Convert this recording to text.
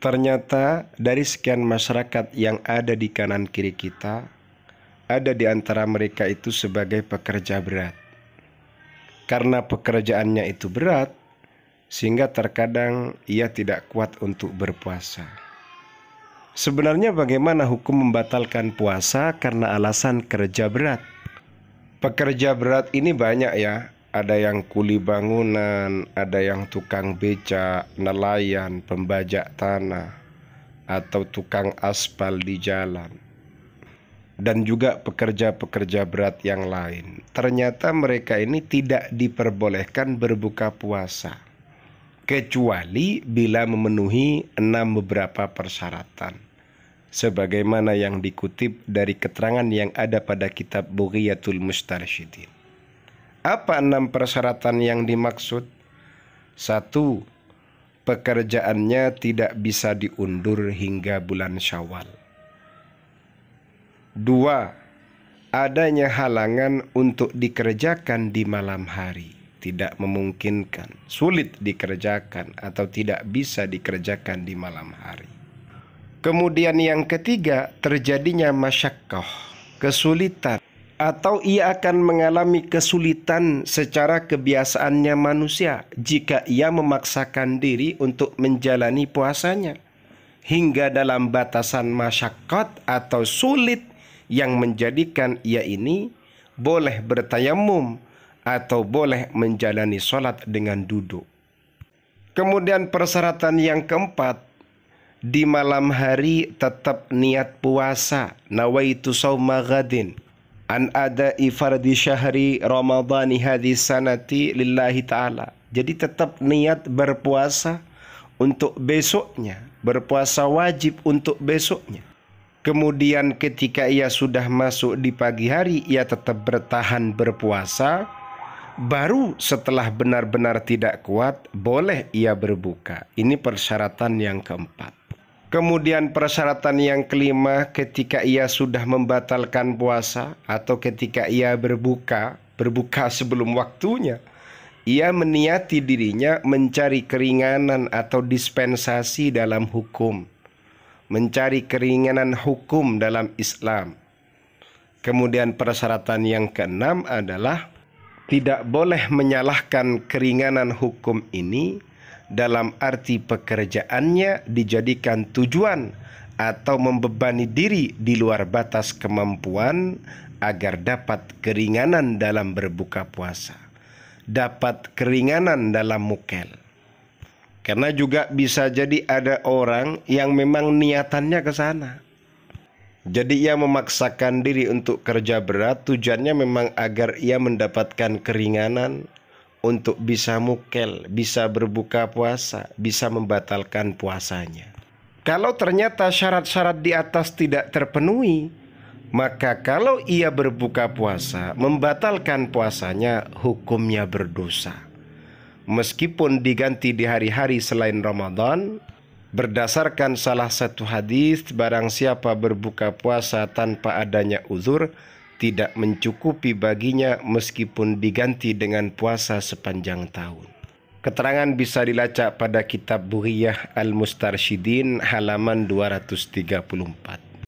Ternyata dari sekian masyarakat yang ada di kanan kiri kita, ada di antara mereka itu sebagai pekerja berat. Karena pekerjaannya itu berat, sehingga terkadang ia tidak kuat untuk berpuasa. Sebenarnya bagaimana hukum membatalkan puasa karena alasan kerja berat? Pekerja berat ini banyak ya. Ada yang kuli bangunan, ada yang tukang beca, nelayan, pembajak tanah, atau tukang aspal di jalan. Dan juga pekerja-pekerja berat yang lain. Ternyata mereka ini tidak diperbolehkan berbuka puasa, kecuali bila memenuhi 6 beberapa persyaratan. Sebagaimana yang dikutip dari keterangan yang ada pada kitab Bughiyatul Mustarsyidin. Apa 6 persyaratan yang dimaksud? 1. Pekerjaannya tidak bisa diundur hingga bulan Syawal. 2. Adanya halangan untuk dikerjakan di malam hari. Tidak memungkinkan, sulit dikerjakan atau tidak bisa dikerjakan di malam hari. Kemudian yang ketiga, terjadinya masyaqqah, kesulitan, atau ia akan mengalami kesulitan secara kebiasaannya manusia jika ia memaksakan diri untuk menjalani puasanya hingga dalam batasan masyaqqat atau sulit yang menjadikan ia ini boleh bertayamum atau boleh menjalani sholat dengan duduk. Kemudian persyaratan yang keempat, di malam hari tetap niat puasa, nawaitu shauma ghadin an ada'i fardi syahri ramadhani hadis sanati lillahi ta'ala. Jadi tetap niat berpuasa untuk besoknya, berpuasa wajib untuk besoknya. Kemudian ketika ia sudah masuk di pagi hari, ia tetap bertahan berpuasa. Baru setelah benar-benar tidak kuat, boleh ia berbuka. Ini persyaratan yang keempat. Kemudian persyaratan yang kelima, ketika ia sudah membatalkan puasa atau ketika ia berbuka sebelum waktunya, ia meniati dirinya mencari keringanan atau dispensasi dalam hukum, mencari keringanan hukum dalam Islam. Kemudian persyaratan yang keenam adalah tidak boleh menyalahkan keringanan hukum ini dalam arti pekerjaannya dijadikan tujuan atau membebani diri di luar batas kemampuan agar dapat keringanan dalam berbuka puasa, dapat keringanan dalam mukel. Karena juga bisa jadi ada orang yang memang niatannya ke sana. Jadi ia memaksakan diri untuk kerja berat, tujuannya memang agar ia mendapatkan keringanan untuk bisa mukel, bisa berbuka puasa, bisa membatalkan puasanya. Kalau ternyata syarat-syarat di atas tidak terpenuhi, maka kalau ia berbuka puasa, membatalkan puasanya, hukumnya berdosa. Meskipun diganti di hari-hari selain Ramadan, berdasarkan salah satu hadis, barang siapa berbuka puasa tanpa adanya uzur, tidak mencukupi baginya meskipun diganti dengan puasa sepanjang tahun. Keterangan bisa dilacak pada kitab Bughiyah Al-Mustarsyidin halaman 234.